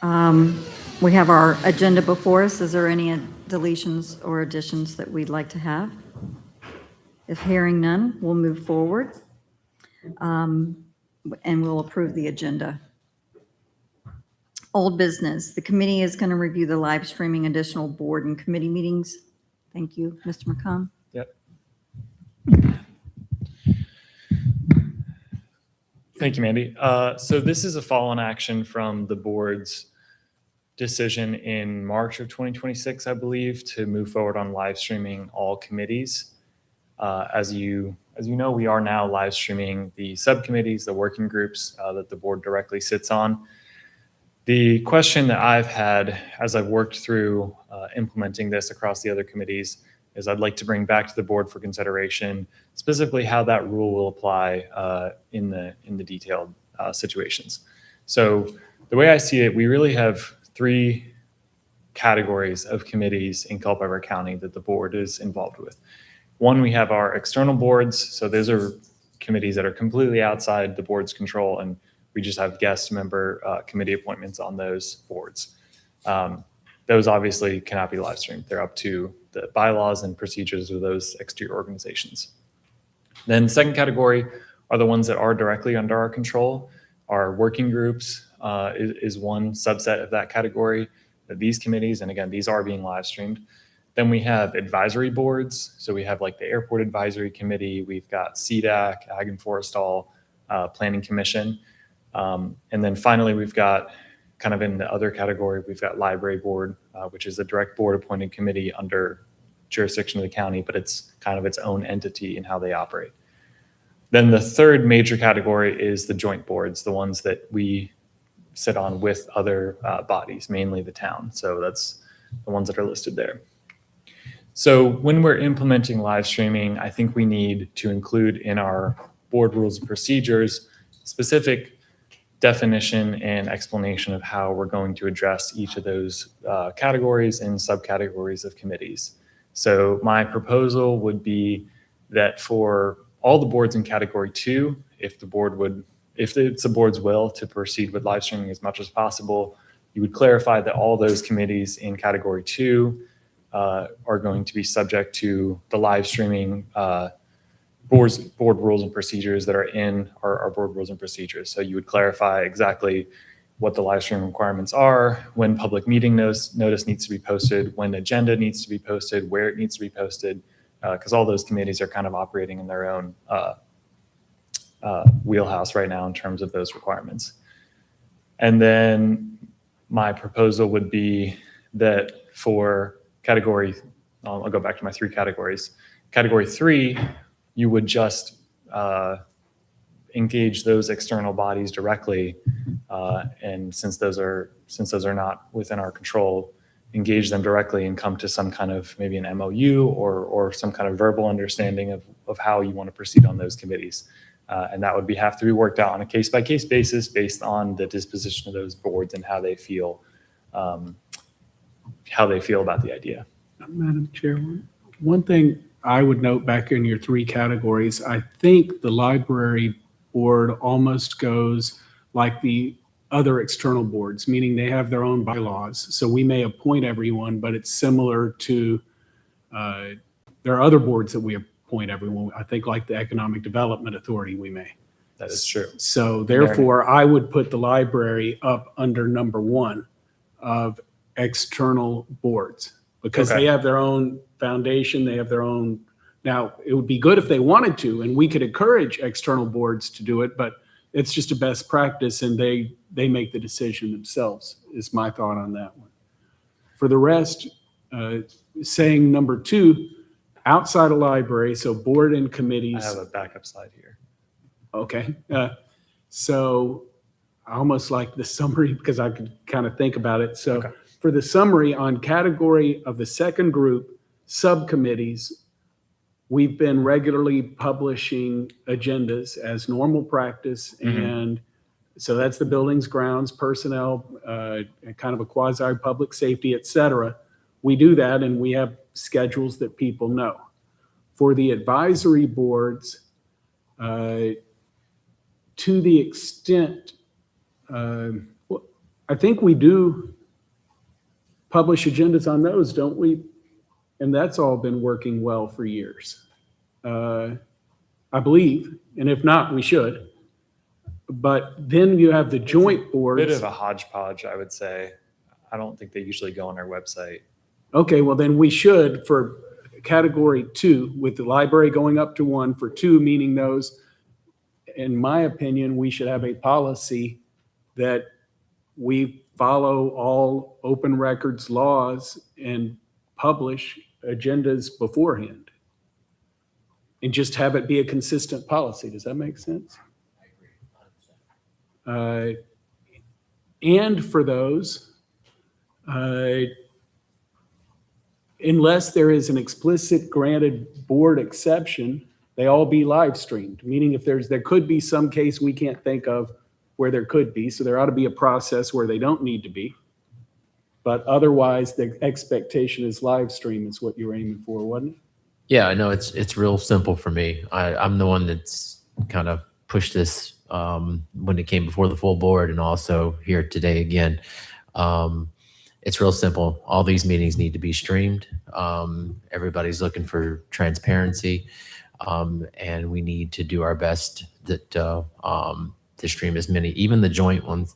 We have our agenda before us. Is there any deletions or additions that we'd like to have? If hearing none, we'll move forward, and we'll approve the agenda. Old business. The committee is going to review the live streaming additional board and committee meetings. Thank you, Mr. McComb. Yep. Thank you, Mandy. So this is a follow-on action from the board's decision in March of 2026, I believe, to move forward on live streaming all committees. As you know, we are now live streaming the subcommittees, the working groups that the board directly sits on. The question that I've had as I've worked through implementing this across the other committees is I'd like to bring back to the board for consideration specifically how that rule will apply in the detailed situations. So the way I see it, we really have three categories of committees in Culpeper County that the board is involved with. One, we have our external boards. So those are committees that are completely outside the board's control, and we just have guest member committee appointments on those boards. Those obviously cannot be live streamed. They're up to the bylaws and procedures of those exterior organizations. Then the second category are the ones that are directly under our control. Our working groups is one subset of that category. These committees, and again, these are being live streamed. Then we have advisory boards. So we have like the Airport Advisory Committee. We've got CDAC, Ag and Forestall, Planning Commission. And then finally, we've got kind of in the other category, we've got Library Board, which is a direct board appointed committee under jurisdiction of the county, but it's kind of its own entity in how they operate. Then the third major category is the joint boards, the ones that we sit on with other bodies, mainly the town. So that's the ones that are listed there. So when we're implementing live streaming, I think we need to include in our board rules and procedures specific definition and explanation of how we're going to address each of those categories and subcategories of committees. So my proposal would be that for all the boards in category 2, if it's the board's will to proceed with live streaming as much as possible, you would clarify that all those committees in category 2 are going to be subject to the live streaming board rules and procedures that are in our board rules and procedures. So you would clarify exactly what the live stream requirements are, when public meeting notice needs to be posted, when agenda needs to be posted, where it needs to be posted, because all those committees are kind of operating in their own wheelhouse right now in terms of those requirements. And then my proposal would be that for category, I'll go back to my 3 categories. Category 3, you would just engage those external bodies directly, and since those are not within our control, engage them directly and come to some kind of maybe an MOU or some kind of verbal understanding of how you want to proceed on those committees. And that would have to be worked out on a case-by-case basis based on the disposition of those boards and how they feel about the idea. Madam Chair, one thing I would note back in your 3 categories, I think the library board almost goes like the other external boards, meaning they have their own bylaws. So we may appoint everyone, but it's similar to, there are other boards that we appoint everyone. I think like the Economic Development Authority, we may. That is true. So therefore, I would put the library up under number 1 of external boards because they have their own foundation. They have their own. Now, it would be good if they wanted to, and we could encourage external boards to do it, but it's just a best practice, and they make the decision themselves, is my thought on that one. For the rest, saying number 2, outside of library, so board and committees. I have a backup slide here. Okay. So I almost like the summary because I could kind of think about it. So for the summary on category of the second group, subcommittees, we've been regularly publishing agendas as normal practice. And so that's the buildings, grounds, personnel, kind of a quasi public safety, et cetera. We do that and we have schedules that people know. For the advisory boards, to the extent, I think we do publish agendas on those, don't we? And that's all been working well for years. I believe, and if not, we should. But then you have the joint boards. Bit of a hodgepodge, I would say. I don't think they usually go on our website. Okay, well then we should for category 2, with the library going up to 1 for 2, meaning those, in my opinion, we should have a policy that we follow all open records laws and publish agendas beforehand. And just have it be a consistent policy. Does that make sense? And for those, unless there is an explicit granted board exception, they all be live streamed, meaning if there could be some case we can't think of where there could be, so there ought to be a process where they don't need to be. But otherwise, the expectation is live stream is what you were aiming for, wasn't it? Yeah, I know it's real simple for me. I'm the one that's kind of pushed this when it came before the full board and also here today again. It's real simple. All these meetings need to be streamed. Everybody's looking for transparency, and we need to do our best that to stream as many, even the joint ones.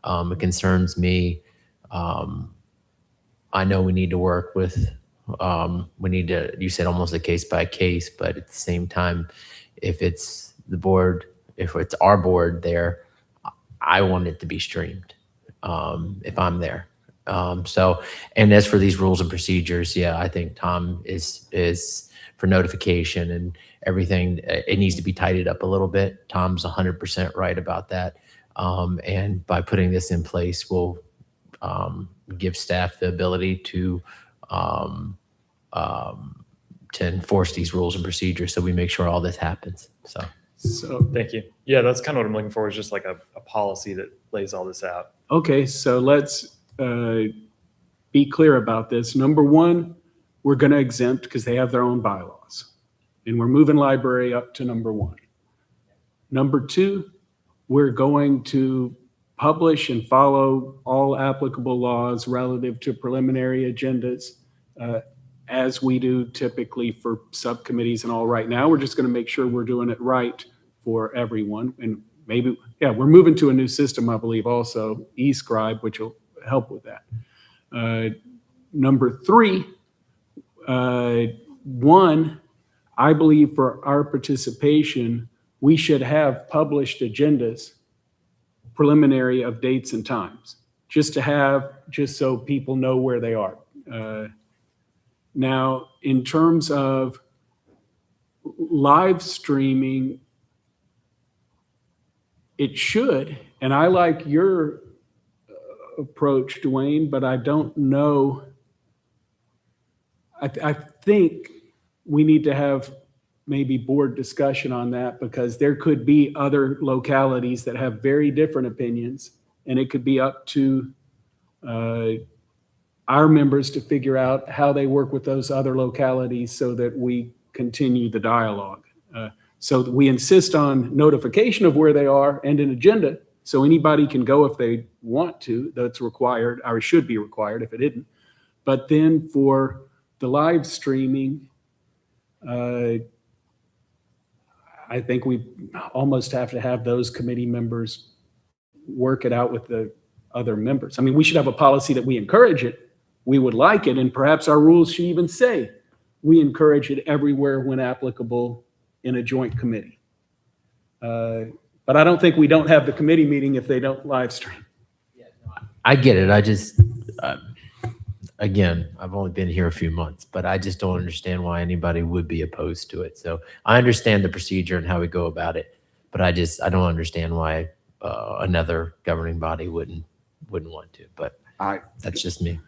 It concerns me. I know we need to work with. We need to. You said almost a case by case, but at the same time, if it's the board, if it's our board there, I want it to be streamed. If I'm there. So, and as for these rules and procedures, yeah, I think Tom is for notification and everything. It needs to be tidied up a little bit. Tom's 100% right about that. And by putting this in place, we'll give staff the ability to enforce these rules and procedures. So we make sure all this happens. So Thank you. Yeah, that's kind of what I'm looking for, is just like a policy that lays all this out. Okay, so let's be clear about this. Number 1, we're going to exempt because they have their own bylaws. And we're moving library up to number 1. Number 2, we're going to publish and follow all applicable laws relative to preliminary agendas as we do typically for subcommittees and all. Right now, we're just going to make sure we're doing it right for everyone. And maybe, yeah, we're moving to a new system, I believe, also, eScribe, which will help with that. Number 3, 1, I believe for our participation, we should have published agendas, preliminary of dates and times, just so people know where they are. Now, in terms of live streaming, it should, and I like your approach, Dwayne, but I don't know. I think we need to have maybe board discussion on that, because there could be other localities that have very different opinions, and it could be up to our members to figure out how they work with those other localities so that we continue the dialogue. So that we insist on notification of where they are and an agenda, so anybody can go if they want to. That's required, or should be required if it isn't. But then for the live streaming, I think we almost have to have those committee members work it out with the other members. I mean, we should have a policy that we encourage it. We would like it, and perhaps our rules should even say we encourage it everywhere when applicable in a joint committee. But I don't think we don't have the committee meeting if they don't live stream. I get it. I just, again, I've only been here a few months, but I just don't understand why anybody would be opposed to it. So I understand the procedure and how we go about it, but I don't understand why another governing body wouldn't want to. But that's just me.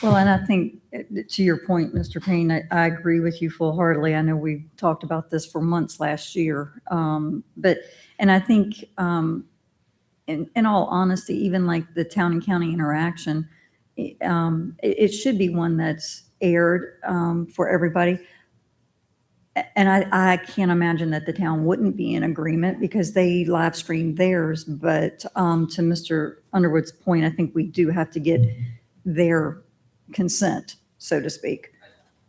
Well, and I think to your point, Mr. Payne, I agree with you full-heartedly. I know we talked about this for months last year. And I think in all honesty, even like the town and county interaction, it should be one that's aired for everybody. And I can't imagine that the town wouldn't be in agreement because they live stream theirs. But to Mr. Underwood's point, I think we do have to get their consent, so to speak.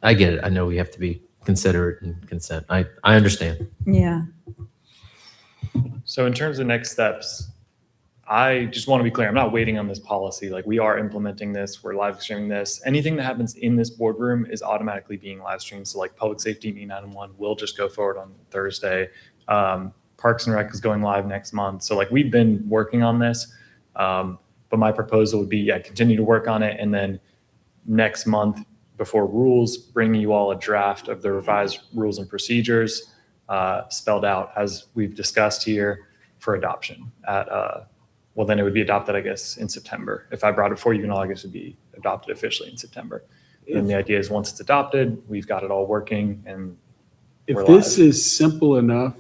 I get it. I know we have to be considerate and consent. I understand. Yeah. So in terms of next steps, I just want to be clear, I'm not waiting on this policy. Like, we are implementing this, we're live streaming this. Anything that happens in this boardroom is automatically being live streamed. So like public safety, E911 will just go forward on Thursday. Parks and Rec is going live next month. So like, we've been working on this. But my proposal would be, continue to work on it. And then next month before rules, bring you all a draft of the revised rules and procedures spelled out as we've discussed here for adoption at, well, then it would be adopted, I guess, in September. If I brought it for you in August, it would be adopted officially in September. And the idea is once it's adopted, we've got it all working and If we're this live. is simple enough,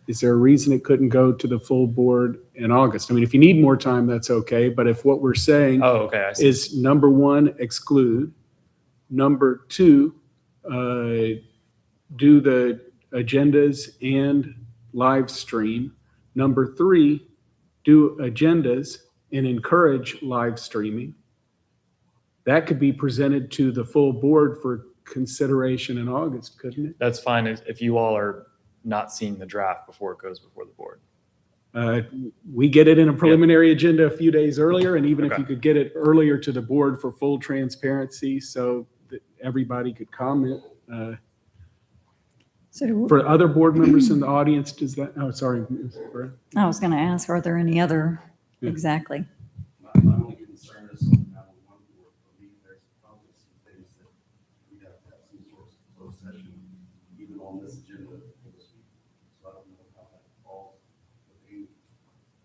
is there a reason it couldn't go to the full board in August? I mean, if you need more time, that's okay. But if what we're saying Oh, okay, I see. is number one, exclude. Number two, do the agendas and live stream. Number three, do agendas and encourage live streaming. That could be presented to the full board for consideration in August, couldn't it? That's fine if you all are not seeing the draft before it goes before the board. We get it in a preliminary agenda a few days earlier, and even if Okay. you could get it earlier to the board for full transparency so that everybody could comment. So For other board members in the audience, does that, oh, sorry. Ms. Brett. I was going to ask, are there any other, Yeah. exactly? My only concern is on that one board, for me, there's probably some things that we have to have some sort of closed session, even on this agenda for this week. So I don't know how that falls with Amy.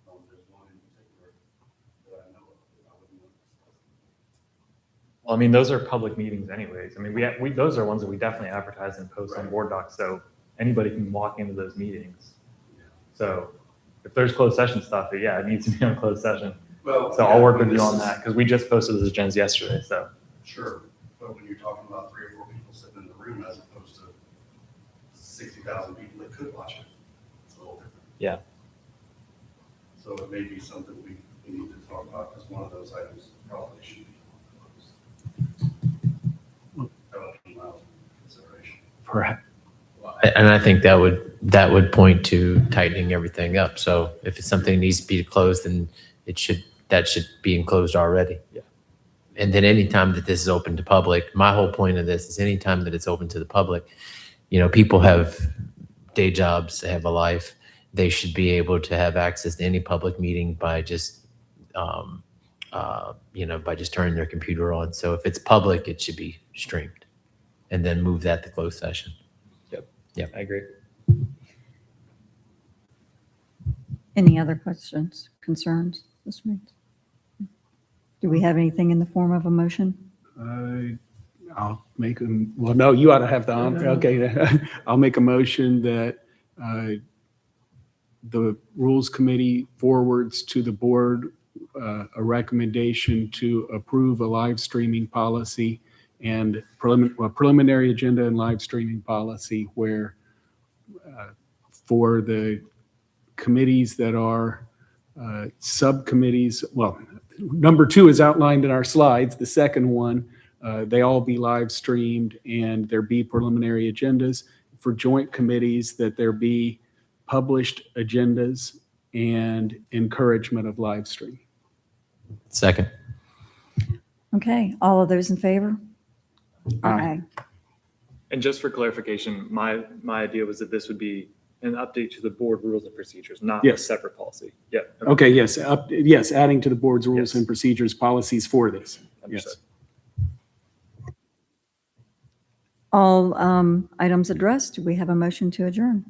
There's one in particular that I know of that I wouldn't want to discuss. Well, I mean, those are public meetings anyways. I mean, we those are ones that we definitely advertise and post on board docs, so anybody can walk into those meetings. So if there's closed session stuff, yeah, it needs to be on closed session. Well, So I'll work with you on that because we just posted those agendas yesterday, so. Sure, but when you're talking about 3 or 4 people sitting in the room as opposed to 60,000 people that could watch it, it's a little different. Yeah. So it may be something we need to talk about as one of those items probably should be closed. That would be my consideration. Perhaps. And I think that would point to tightening everything up. So if it's something that needs to be closed, then that should be enclosed already. Yeah. And then anytime that this is open to public, my whole point of this is anytime that it's open to the public, people have day jobs, they have a life, they should be able to have access to any public meeting by just, by just turning their computer on. So if it's public, it should be streamed and then move that to closed session. I agree. Any other questions, concerns, Mr. Meeks? Do we have anything in the form of a motion? I'll make them, well, no, you ought to have the, okay. I'll make a motion that the Rules Committee forwards to the board a recommendation to approve a live streaming policy and preliminary agenda and live streaming policy where for the committees that are subcommittees, well, number 2 is outlined in our slides. The second one, they all be live streamed and there be preliminary agendas. For joint committees, that there be published agendas and encouragement of live streaming. Second. Okay, all of those in favor? Aye. And just for clarification, my idea was that this would be an update to the board rules and procedures, not a Yes. separate policy. Yeah. Okay, yes, yes, adding to the board's rules Yes. and procedures policies for this. Understood. Yes. All items addressed. Do we have a motion to adjourn?